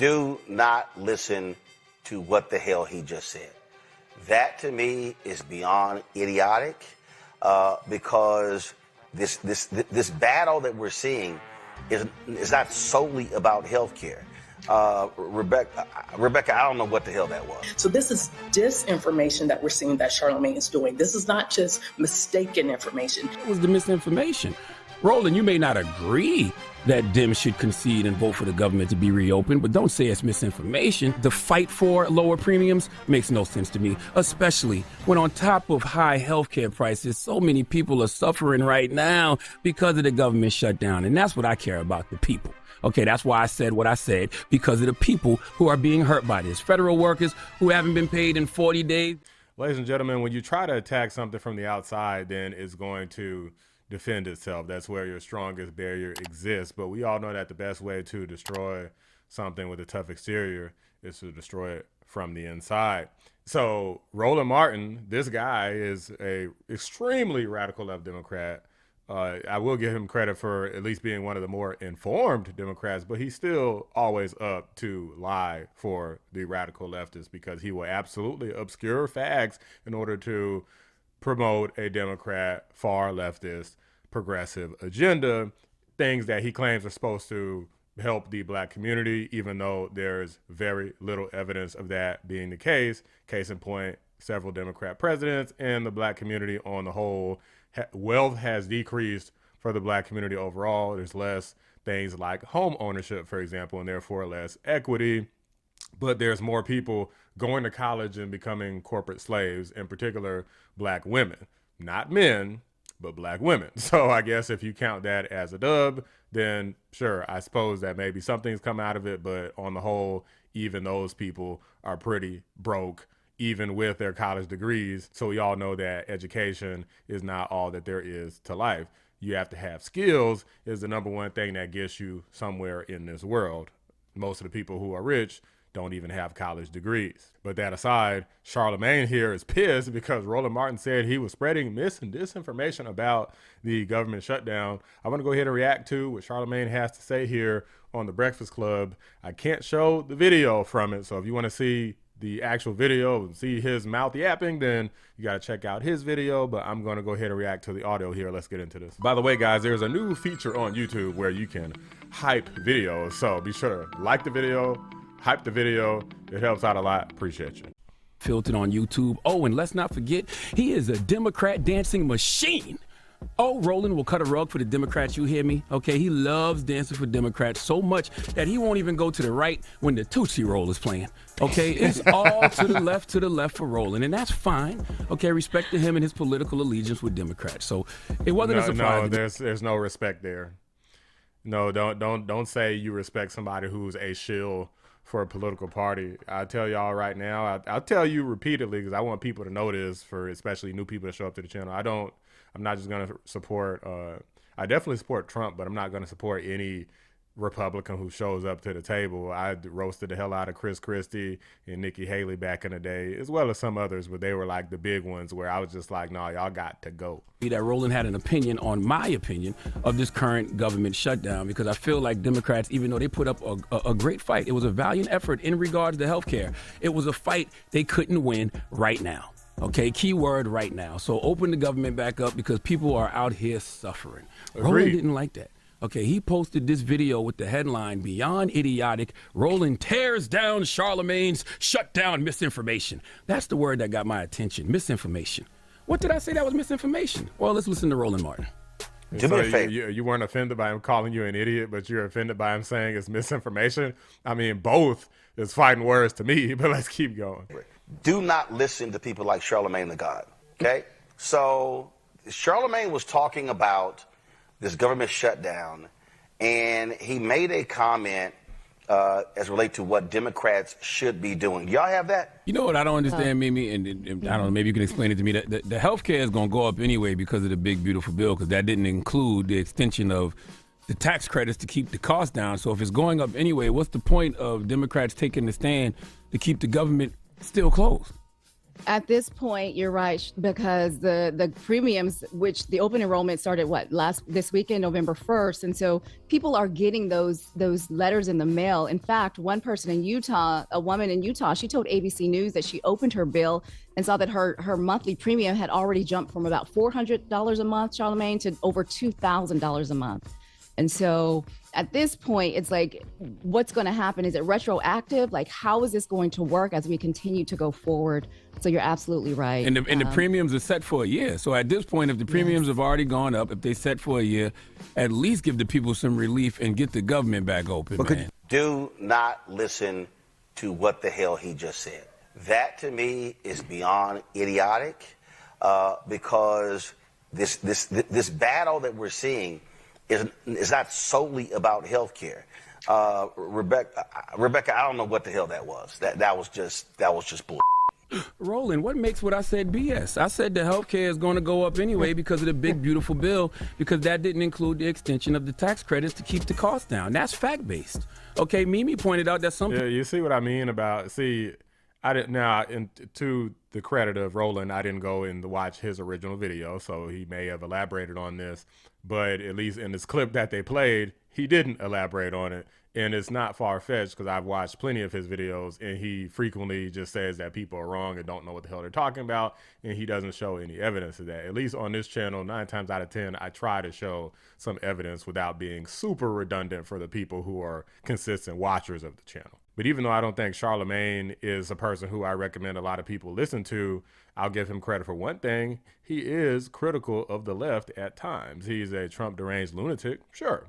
Do not listen to what the hell he just said. That to me is beyond idiotic, because this battle that we're seeing is not solely about healthcare. Rebecca, I don't know what the hell that was. So this is disinformation that we're seeing that Charlamagne is doing. This is not just mistaken information. It was the misinformation. Roland, you may not agree that Dems should concede and vote for the government to be reopened, but don't say it's misinformation. The fight for lower premiums makes no sense to me, especially when on top of high healthcare prices, so many people are suffering right now because of the government shutdown. And that's what I care about, the people. Okay, that's why I said what I said, because of the people who are being hurt by this. Federal workers who haven't been paid in 40 days. Ladies and gentlemen, when you try to attack something from the outside, then it's going to defend itself. That's where your strongest barrier exists. But we all know that the best way to destroy something with a tough exterior is to destroy it from the inside. So Roland Martin, this guy is a extremely radical left Democrat. I will give him credit for at least being one of the more informed Democrats, but he's still always up to lie for the radical leftists, because he will absolutely obscure facts in order to promote a Democrat, far leftist, progressive agenda, things that he claims are supposed to help the black community, even though there's very little evidence of that being the case. Case in point, several Democrat presidents and the black community on the whole. Wealth has decreased for the black community overall. There's less things like home ownership, for example, and therefore less equity. But there's more people going to college and becoming corporate slaves, in particular black women. Not men, but black women. So I guess if you count that as a dub, then sure, I suppose that maybe something's come out of it. But on the whole, even those people are pretty broke, even with their college degrees. So we all know that education is not all that there is to life. You have to have skills is the number one thing that gets you somewhere in this world. Most of the people who are rich don't even have college degrees. But that aside, Charlamagne here is pissed because Roland Martin said he was spreading mis and disinformation about the government shutdown. I want to go ahead and react to what Charlamagne has to say here on The Breakfast Club. I can't show the video from it, so if you want to see the actual video and see his mouth yapping, then you got to check out his video, but I'm going to go ahead and react to the audio here. Let's get into this. By the way, guys, there's a new feature on YouTube where you can hype videos, so be sure to like the video, hype the video. It helps out a lot. Appreciate you. Filtered on YouTube. Oh, and let's not forget, he is a Democrat dancing machine. Oh, Roland will cut a rug for the Democrats, you hear me? Okay, he loves dancing for Democrats so much that he won't even go to the right when the Tootsie Roll is playing. Okay, it's all to the left for Roland, and that's fine. Okay, respect to him and his political allegiance with Democrats. So it wasn't a surprise. No, there's no respect there. No, don't say you respect somebody who's a shill for a political party. I tell y'all right now, I'll tell you repeatedly because I want people to know this, for especially new people that show up to the channel. I'm not just going to support, I definitely support Trump, but I'm not going to support any Republican who shows up to the table. I roasted the hell out of Chris Christie and Nikki Haley back in the day, as well as some others, but they were like the big ones where I was just like, no, y'all got to go. That Roland had an opinion on my opinion of this current government shutdown, because I feel like Democrats, even though they put up a great fight, it was a valiant effort in regards to healthcare. It was a fight they couldn't win right now. Okay, key word right now. So open the government back up because people are out here suffering. Agreed. Roland didn't like that. Okay, he posted this video with the headline, Beyond Idiotic, Roland tears down Charlamagne's shutdown misinformation. That's the word that got my attention, misinformation. What did I say that was misinformation? Well, let's listen to Roland Martin. Do me a favor. You weren't offended by him calling you an idiot, but you're offended by him saying it's misinformation? I mean, both is fighting words to me, but let's keep going. Do not listen to people like Charlamagne the God, okay? So Charlamagne was talking about this government shutdown, and he made a comment as relate to what Democrats should be doing. Y'all have that? You know what I don't understand, Mimi, and I don't know, maybe you can explain it to me. The health care is going to go up anyway because of the big, beautiful bill, because that didn't include the extension of the tax credits to keep the cost down. So if it's going up anyway, what's the point of Democrats taking the stand to keep the government still closed? At this point, you're right, because the premiums, which the open enrollment started this weekend, November 1st, and so people are getting those letters in the mail. In fact, one person in Utah, a woman in Utah, she told ABC News that she opened her bill and saw that her monthly premium had already jumped from about $400 a month, Charlamagne, to over $2,000 a month. And so at this point, it's like, what's going to happen? Is it retroactive? Like, how is this going to work as we continue to go forward? So you're absolutely right. And the premiums are set for a year. So at this point, if the premiums have already gone up, if they set for a year, at least give the people some relief and get the government back open, man. Do not listen to what the hell he just said. That to me is beyond idiotic, because this battle that we're seeing is not solely about health care. Rebecca, I don't know what the hell that was. That was just bull. Roland, what makes what I said BS? I said the health care is going to go up anyway because of the big, beautiful bill, because that didn't include the extension of the tax credits to keep the cost down. That's fact-based. Okay, Mimi pointed out that something. Yeah, you see what I mean about, I didn't, now, to the credit of Roland, I didn't go and watch his original video, so he may have elaborated on this, but at least in this clip that they played, he didn't elaborate on it. And it's not far-fetched, because I've watched plenty of his videos, and he frequently just says that people are wrong and don't know what the hell they're talking about, and he doesn't show any evidence of that. At least on this channel, 9 times out of 10, I try to show some evidence without being super redundant for the people who are consistent watchers of the channel. But even though I don't think Charlamagne is a person who I recommend a lot of people listen to, I'll give him credit for one thing. He is critical of the left at times. He's a Trump deranged lunatic, sure.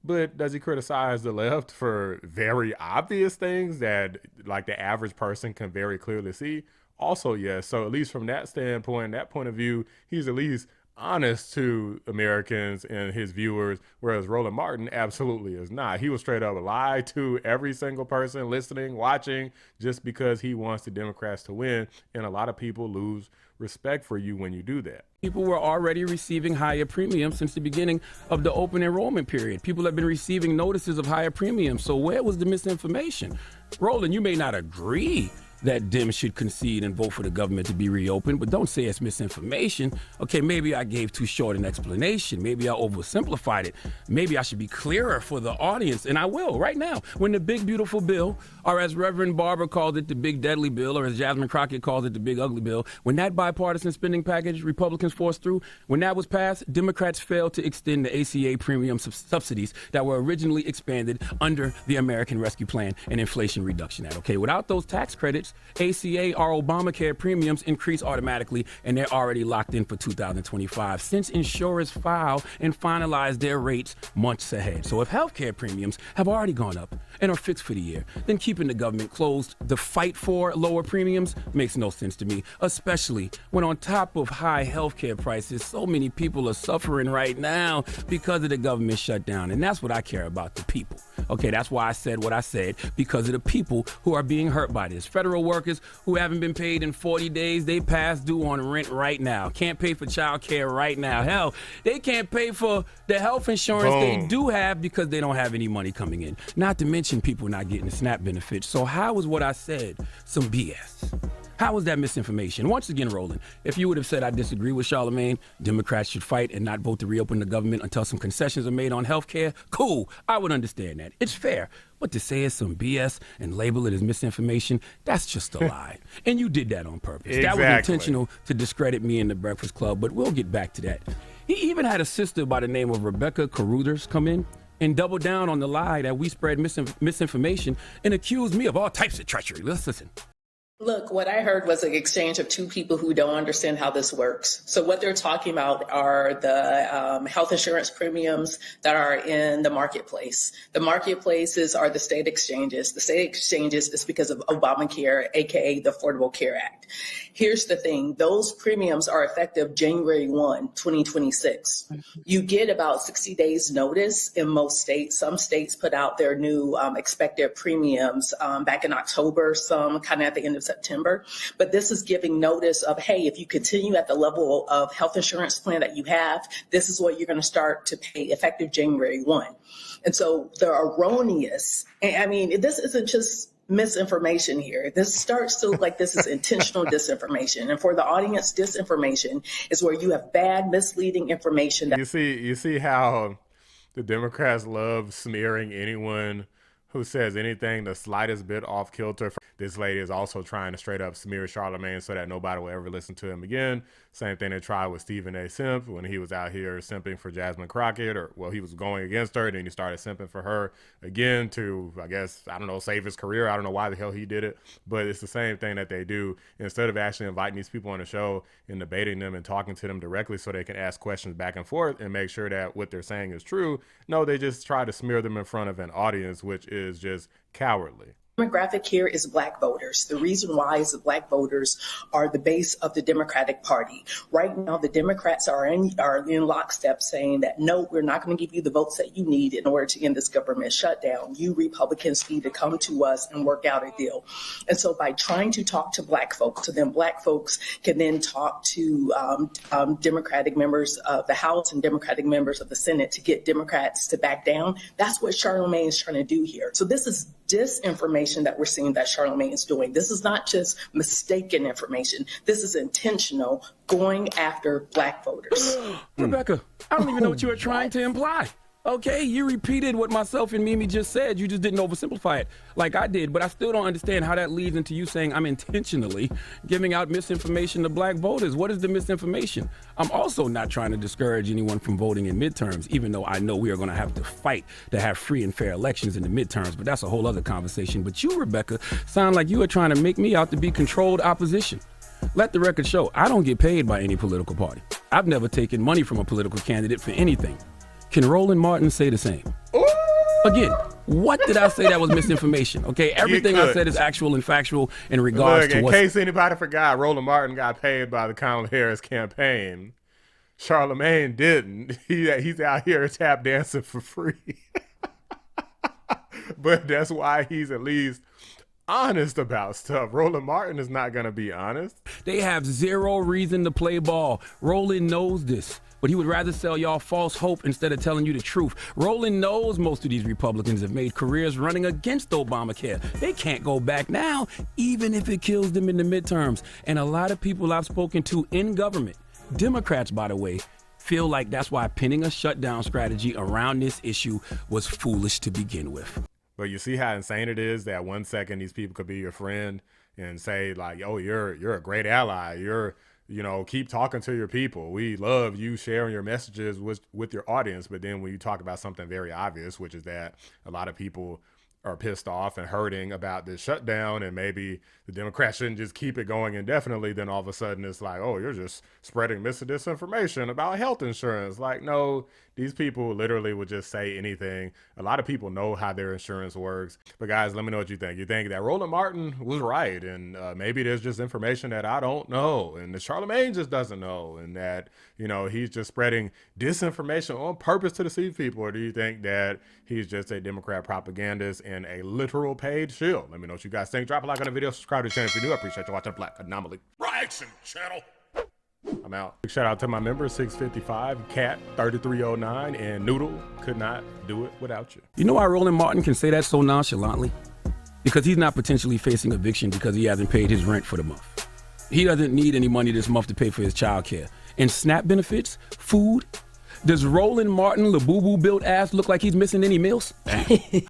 But does he criticize the left for very obvious things that, like, the average person can very clearly see? Also, yes. So at least from that standpoint, that point of view, he's at least honest to Americans and his viewers, whereas Roland Martin absolutely is not. He will straight up lie to every single person listening, watching, just because he wants the Democrats to win. And a lot of people lose respect for you when you do that. People were already receiving higher premiums since the beginning of the open enrollment period. People have been receiving notices of higher premiums. So where was the misinformation? Roland, you may not agree that Dems should concede and vote for the government to be reopened, but don't say it's misinformation. Okay, maybe I gave too short an explanation. Maybe I oversimplified it. Maybe I should be clearer for the audience, and I will right now. When the big, beautiful bill, or as Reverend Barber called it, the big, deadly bill, or as Jasmine Crockett calls it, the big, ugly bill, when that bipartisan spending package Republicans forced through, when that was passed, Democrats failed to extend the ACA premium subsidies that were originally expanded under the American Rescue Plan and Inflation Reduction Act. Okay, without those tax credits, ACA or Obamacare premiums increase automatically, and they're already locked in for 2025 since insurers file and finalize their rates months ahead. So if healthcare premiums have already gone up and are fixed for the year, then keeping the government closed, the fight for lower premiums, makes no sense to me, especially when on top of high healthcare prices, so many people are suffering right now because of the government shutdown. And that's what I care about, the people. Okay, that's why I said what I said, because of the people who are being hurt by this. Federal workers who haven't been paid in 40 days, they past due on rent right now. Can't pay for child care right now. Hell, they can't pay for the health insurance they do have because they don't have any money coming in. Not to mention people not getting the SNAP benefits. So how is what I said some BS? How was that misinformation? Once again, Roland, if you would have said I disagree with Charlamagne, Democrats should fight and not vote to reopen the government until some concessions are made on health care, cool, I would understand that. It's fair. But to say it's some BS and label it as misinformation, that's just a lie. And you did that on purpose. Exactly. That was intentional to discredit me in the Breakfast Club, but we'll get back to that. He even had a sister by the name of Rebecca Carruthers come in and double down on the lie that we spread misinformation and accuse me of all types of treachery. Let's listen. Look, what I heard was an exchange of two people who don't understand how this works. So what they're talking about are the health insurance premiums that are in the marketplace. The marketplaces are the state exchanges. The state exchanges is because of Obamacare, aka the Affordable Care Act. Here's the thing. Those premiums are effective January 1, 2026. You get about 60 days notice in most states. Some states put out their new expected premiums back in October, some kind of at the end of September. But this is giving notice of, hey, if you continue at the level of health insurance plan that you have, this is what you're going to start to pay effective January 1. And so the erroneous, I mean, this isn't just misinformation here. This starts to look like this is intentional disinformation. And for the audience, disinformation is where you have bad, misleading information. You see how the Democrats love smearing anyone who says anything the slightest bit off kilter. This lady is also trying to straight up smear Charlamagne so that nobody will ever listen to him again. Same thing they tried with Stephen A. Simp when he was out here simping for Jasmine Crockett, he was going against her, and then he started simping for her again to, I guess, I don't know, save his career. I don't know why the hell he did it, but it's the same thing that they do. Instead of actually inviting these people on the show and debating them and talking to them directly so they can ask questions back and forth and make sure that what they're saying is true, no, they just try to smear them in front of an audience, which is just cowardly. Demographic here is Black voters. The reason why is the Black voters are the base of the Democratic Party. Right now, the Democrats are in lockstep saying that, no, we're not going to give you the votes that you need in order to end this government shutdown. You Republicans need to come to us and work out a deal. And so by trying to talk to Black folks, so then Black folks can then talk to Democratic members of the House and Democratic members of the Senate to get Democrats to back down, that's what Charlamagne is trying to do here. So this is disinformation that we're seeing that Charlamagne is doing. This is not just mistaken information. This is intentional, going after Black voters. Rebecca, I don't even know what you were trying to imply. Okay, you repeated what myself and Mimi just said. You just didn't oversimplify it like I did, but I still don't understand how that leads into you saying I'm intentionally giving out misinformation to Black voters. What is the misinformation? I'm also not trying to discourage anyone from voting in midterms, even though I know we are going to have to fight to have free and fair elections in the midterms, but that's a whole other conversation. But you, Rebecca, sound like you are trying to make me out to be controlled opposition. Let the record show, I don't get paid by any political party. I've never taken money from a political candidate for anything. Can Roland Martin say the same? Ooh. Again, what did I say that was misinformation? Okay, everything I said is actual and factual in regards to in case anybody forgot, Roland Martin got paid by the Kamala Harris campaign. Charlamagne didn't. He's out here tap dancing for free. But that's why he's at least honest about stuff. Roland Martin is not going to be honest. They have zero reason to play ball. Roland knows this. But he would rather sell y'all false hope instead of telling you the truth. Roland knows most of these Republicans have made careers running against Obamacare. They can't go back now, even if it kills them in the midterms. And a lot of people I've spoken to in government, Democrats, by the way, feel like that's why pinning a shutdown strategy around this issue was foolish to begin with. But you see how insane it is that 1 second these people could be your friend and say like, oh, you're a great ally. Keep talking to your people. We love you sharing your messages with your audience. But then when you talk about something very obvious, which is that a lot of people are pissed off and hurting about this shutdown, and maybe the Democrats shouldn't just keep it going indefinitely, then all of a sudden it's like, oh, you're just spreading disinformation about health insurance. Like, no, these people literally would just say anything. A lot of people know how their insurance works. But guys, let me know what you think. You think that Roland Martin was right, and maybe there's just information that I don't know, and that Charlamagne just doesn't know, and that, he's just spreading disinformation on purpose to deceive people? Or do you think that he's just a Democrat propagandist and a literal paid shield? Let me know what you guys think. Drop a like on the video, subscribe to the channel if you're new. I appreciate you watching the Black Anomaly Reaction Channel. I'm out. Big shout out to my members, 655, Cat 3309, and Noodle. Could not do it without you. You know why Roland Martin can say that so nonchalantly? Because he's not potentially facing eviction because he hasn't paid his rent for the month. He doesn't need any money this month to pay for his child care. And SNAP benefits, food. Does Roland Martin, Labubu built ass look like he's missing any meals?